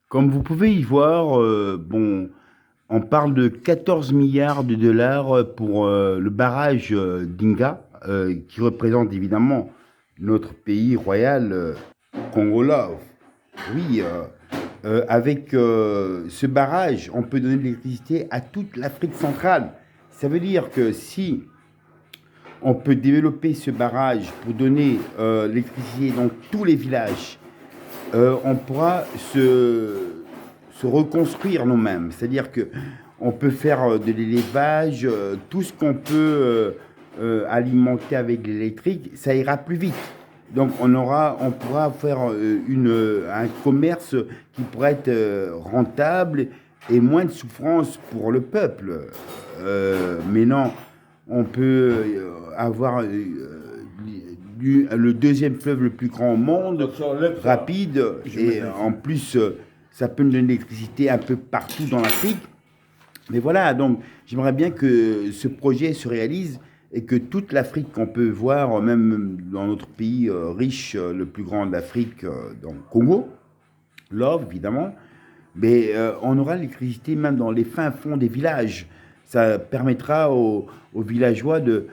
Comme vous pouvez y voir, on parle de 14 milliards de dollars pour le barrage d'Inga, qui représente évidemment notre pays royal, Congo-là. Oui, avec ce barrage, on peut donner de l'électricité à toute l'Afrique centrale. Ça veut dire que si on peut développer ce barrage pour donner l'électricité dans tous les villages, on pourra se reconstruire nous-mêmes. C'est-à-dire que on peut faire de l'élevage, tout ce qu'on peut alimenter avec l'électrique, ça ira plus vite. Donc on pourra faire un commerce qui pourrait être rentable et moins de souffrance pour le peuple. Mais non, on peut avoir le deuxième fleuve le plus grand au monde, rapide, et en plus, ça peut nous donner de l'électricité un peu partout dans l'Afrique. Mais voilà, donc j'aimerais bien que ce projet se réalise et que toute l'Afrique qu'on peut voir, même dans notre pays riche, le plus grand d'Afrique, dans le Congo, l'Or, évidemment, mais on aura l'électricité même dans les fins fonds des villages. Ça permettra aux villageois de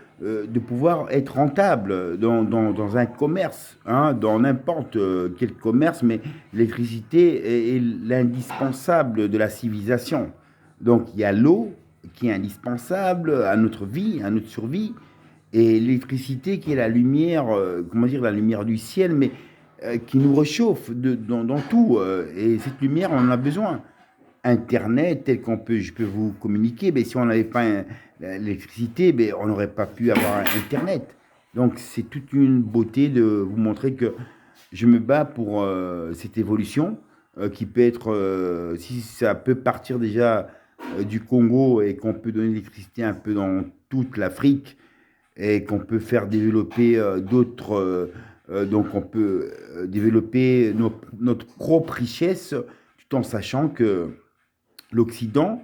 pouvoir être rentables dans un commerce, hein, dans n'importe quel commerce, mais l'électricité est l'indispensable de la civilisation. Donc il y a l'eau qui est indispensable à notre vie, à notre survie, et l'électricité qui est la lumière, comment dire, la lumière du ciel, mais qui nous réchauffe dans tout. Et cette lumière, on en a besoin. Internet, tel je peux vous communiquer, mais si on n'avait pas l'électricité, ben, on n'aurait pas pu avoir Internet. Donc c'est toute une beauté de vous montrer que je me bats pour cette évolution qui peut être, si ça peut partir déjà du Congo et qu'on peut donner l'électricité un peu dans toute l'Afrique et qu'on peut faire développer d'autres, donc on peut développer notre propre richesse tout en sachant que l'Occident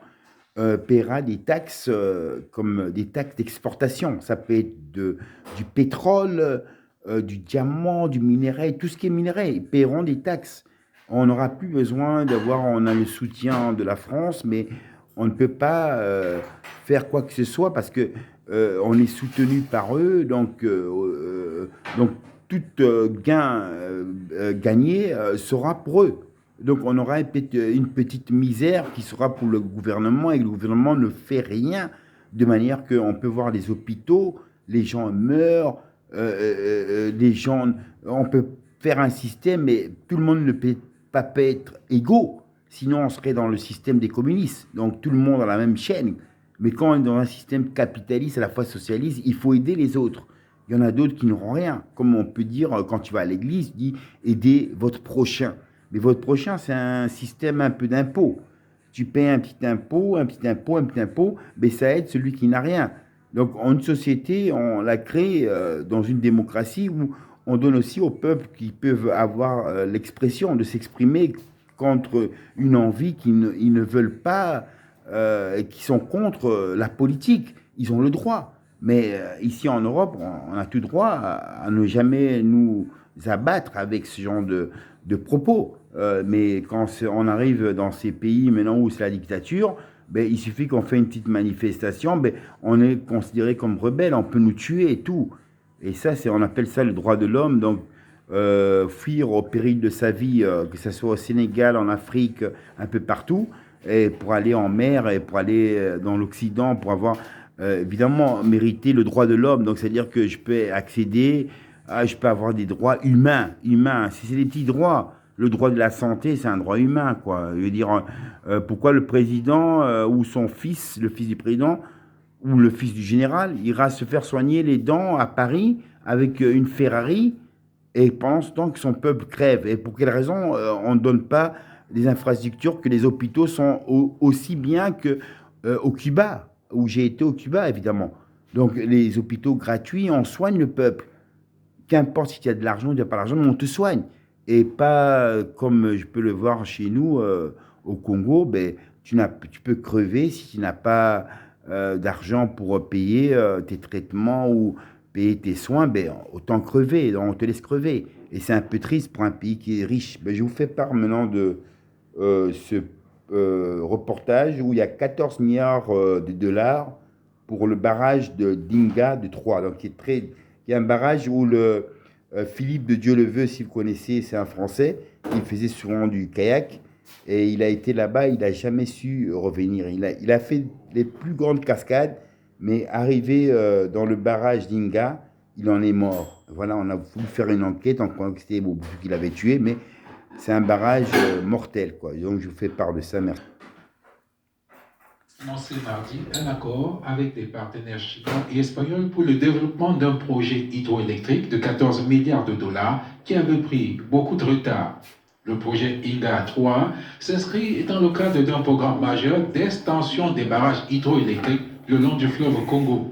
paiera des taxes comme des taxes d'exportation. Ça peut être du pétrole, du diamant, du minerai, tout ce qui est minerai. Ils paieront des taxes. On n'aura plus besoin d'avoir, on a le soutien de la France, mais on ne peut pas faire quoi que ce soit parce que on est soutenu par eux. Donc tout gain gagné sera pour eux. Donc on aura une petite misère qui sera pour le gouvernement et le gouvernement ne fait rien de manière qu'on peut voir les hôpitaux, les gens meurent, les gens, on peut faire un système mais tout le monde ne peut pas être égaux, sinon on serait dans le système des communistes, donc tout le monde a la même chaîne. Mais quand on est dans un système capitaliste à la fois socialiste, il faut aider les autres. Il y en a d'autres qui n'auront rien. Comme on peut dire, quand tu vas à l'église, tu dis aidez votre prochain. Mais votre prochain, c'est un système un peu d'impôt. Tu payes un petit impôt, un petit impôt, un petit impôt, mais ça aide celui qui n'a rien. Donc, en une société, on l'a créé dans une démocratie où on donne aussi aux peuples qui peuvent avoir l'expression de s'exprimer contre une envie qu'ils ne veulent pas, qui sont contre la politique. Ils ont le droit. Mais ici en Europe, on a tout droit à ne jamais nous abattre avec ce genre de propos. Mais quand on arrive dans ces pays maintenant où c'est la dictature, ben, il suffit qu'on fait une petite manifestation, ben, on est considéré comme rebelle, on peut nous tuer et tout. Et ça, on appelle ça le droit de l'homme. Donc, fuir au péril de sa vie, que ce soit au Sénégal, en Afrique, un peu partout, et pour aller en mer et pour aller dans l'Occident, pour avoir évidemment mérité le droit de l'homme. Donc, c'est-à-dire que je peux accéder, je peux avoir des droits humains. Si c'est des petits droits, le droit de la santé, c'est un droit humain, quoi. Je veux dire, pourquoi le président ou son fils, le fils du président, ou le fils du général, ira se faire soigner les dents à Paris avec une Ferrari et pendant ce temps que son peuple crève. Et pour quelle raison on ne donne pas des infrastructures, que les hôpitaux sont aussi bien que au Cuba, où j'ai été au Cuba, évidemment. Donc les hôpitaux gratuits, on soigne le peuple. Qu'importe si tu as de l'argent ou tu n'as pas d'argent, mais on te soigne. Et pas comme je peux le voir chez nous au Congo, ben, tu peux crever si tu n'as pas d'argent pour payer tes traitements ou payer tes soins, ben, autant crever, on te laisse crever. Et c'est un peu triste pour un pays qui est riche. Ben, je vous fais part maintenant ce reportage où il y a 14 milliards de dollars pour le barrage de Dinga de Troyes. Donc, il y a un barrage où Philippe de Dieuleveux, si vous connaissez, c'est un Français, il faisait souvent du kayak et il a été là-bas, il n'a jamais su revenir. Il a fait les plus grandes cascades, mais arrivé dans le barrage d'Inga, il en est mort. Voilà, on a voulu faire une enquête en croyant que c'était Mobutu qui l'avait tué, mais c'est un barrage mortel, quoi. Donc je vous fais part de ça, merci. Annoncé mardi un accord avec des partenaires chinois et espagnols pour le développement d'un projet hydroélectrique de 14 milliards de dollars qui avait pris beaucoup de retard. Le projet INGA 3 s'inscrit dans le cadre d'un programme majeur d'extension des barrages hydroélectriques le long du fleuve Congo.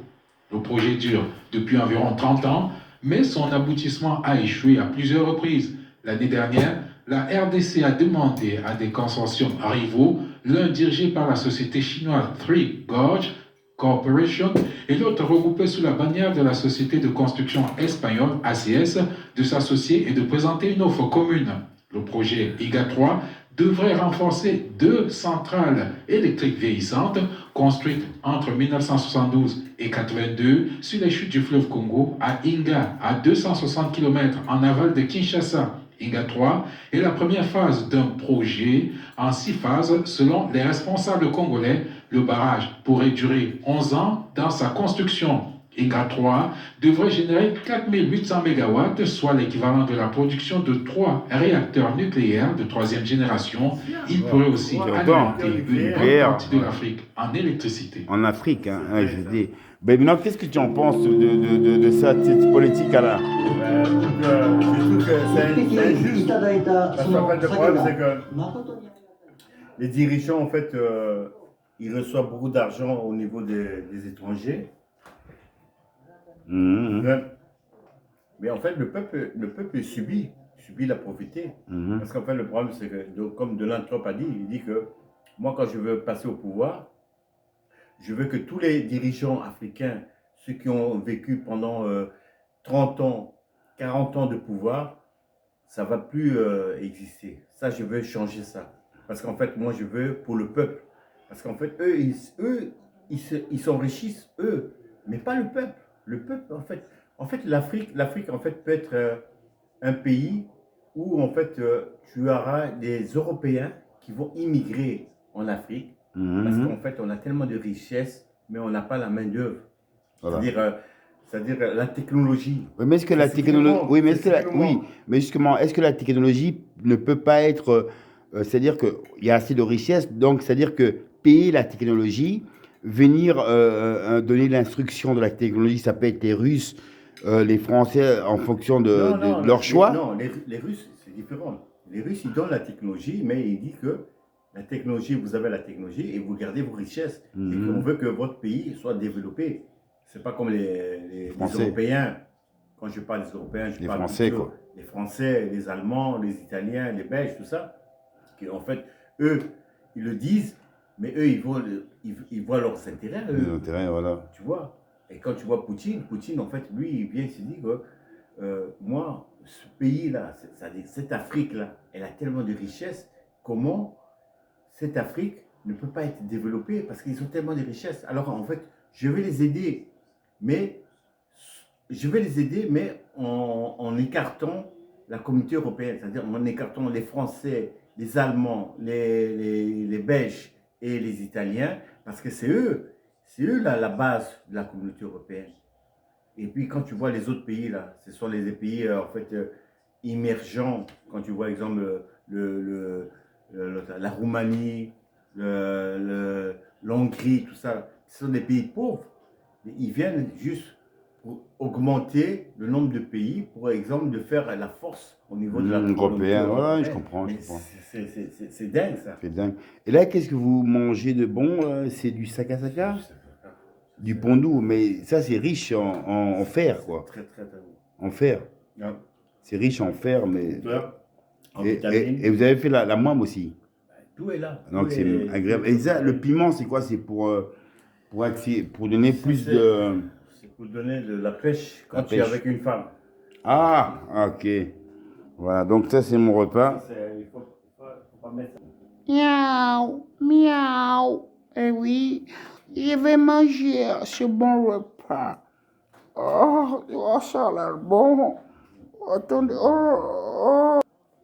Le projet dure depuis environ 30 ans, mais son aboutissement a échoué à plusieurs reprises. L'année dernière, la RDC a demandé à des consortiums rivaux, l'un dirigé par la société chinoise Three Gorges Corporation et l'autre regroupé sous la bannière de la société de construction espagnole ACS, de s'associer et de présenter une offre commune. Le projet IGA 3 devrait renforcer 2 centrales électriques vieillissantes construites entre 1972 et 82 sur les chutes du fleuve Congo à Inga, à 260 km en aval de Kinshasa. INGA 3 est la première phase d'un projet en 6 phases selon les responsables congolais. Le barrage pourrait durer 11 ans dans sa construction. INGA 3 devrait générer 4800 MW, soit l'équivalent de la production de 3 réacteurs nucléaires de 3e génération. Il pourrait aussi alimenter une bonne partie de l'Afrique en électricité. En Afrique, hein, je dis. Ben maintenant, qu'est-ce que tu en penses de cette politique-là? Je trouve que c'est injuste. Parce qu'en fait, le problème, c'est que les dirigeants, en fait, ils reçoivent beaucoup d'argent au niveau des étrangers. Mais en fait, le peuple subit la pauvreté. Parce qu'en fait, le problème, c'est que, comme Donald Trump a dit, il dit que moi, quand je veux passer au pouvoir, je veux que tous les dirigeants africains, ceux qui ont vécu pendant 30 ans, 40 ans de pouvoir, ça ne va plus exister. Ça, je veux changer ça. Parce qu'en fait, moi, je veux pour le peuple. Parce qu'en fait, eux, ils s'enrichissent, eux, mais pas le peuple. Le peuple, en fait, l'Afrique, en fait, peut être un pays où, en fait, tu auras des Européens qui vont immigrer en Afrique. Parce qu'en fait, on a tellement de richesses, mais on n'a pas la main-d'œuvre. Voilà. C'est-à-dire la technologie. Oui, mais est-ce que la technologie. Oui, mais, oui, mais justement, est-ce que la technologie ne peut pas être. C'est-à-dire qu'il y a assez de richesses, donc c'est-à-dire que payer la technologie, venir donner l'instruction de la technologie, ça peut être les Russes, les Français, en fonction de leur choix. Non, les Russes, c'est différent. Les Russes, ils donnent la technologie, mais ils disent que la technologie, vous avez la technologie et vous gardez vos richesses. Et qu'on veut que votre pays soit développé. C'est pas comme les Européens. Quand je parle des Européens, je parle Français, quoi. Les Français, les Allemands, les Italiens, les Belges, tout ça. Qui, en fait, eux, ils le disent, mais eux, ils voient leurs intérêts. Les intérêts, voilà. Tu vois. Et quand tu vois Poutine, en fait, lui, il vient et se dit que moi, ce pays-là, cette Afrique-là, elle a tellement de richesses. Comment cette Afrique ne peut pas être développée parce qu'ils ont tellement de richesses. Alors, en fait, je vais les aider. Mais en écartant la communauté européenne, c'est-à-dire en écartant les Français, les Allemands, les Belges et les Italiens, parce que c'est eux la base de la communauté européenne. Et puis quand tu vois les autres pays là, ce sont les pays en fait émergents. Quand tu vois exemple la Roumanie, l'Hongrie, tout ça, ce sont des pays pauvres. Ils viennent juste pour augmenter le nombre de pays, pour exemple, de faire la force au niveau de la européenne. Voilà, je comprends. C'est dingue, ça. C'est dingue. Et là, qu'est-ce que vous mangez de bon? C'est du sakasaka? Du pondou, mais ça, c'est riche en fer, quoi. Très, très, très bon. En fer. Ouais. C'est riche en fer, mais... En et vous avez fait la moime aussi. Tout est là. Donc, c'est agréable. Et ça, le piment, c'est quoi? C'est pour donner plus de... C'est pour donner de la pêche quand tu es avec une femme. Ah, ok. Voilà, donc ça, c'est mon repas. Il faut pas mettre... Miaou, miaou. Eh oui, je vais manger ce bon repas. Oh, ça a l'air bon. Attendez,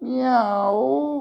miaou.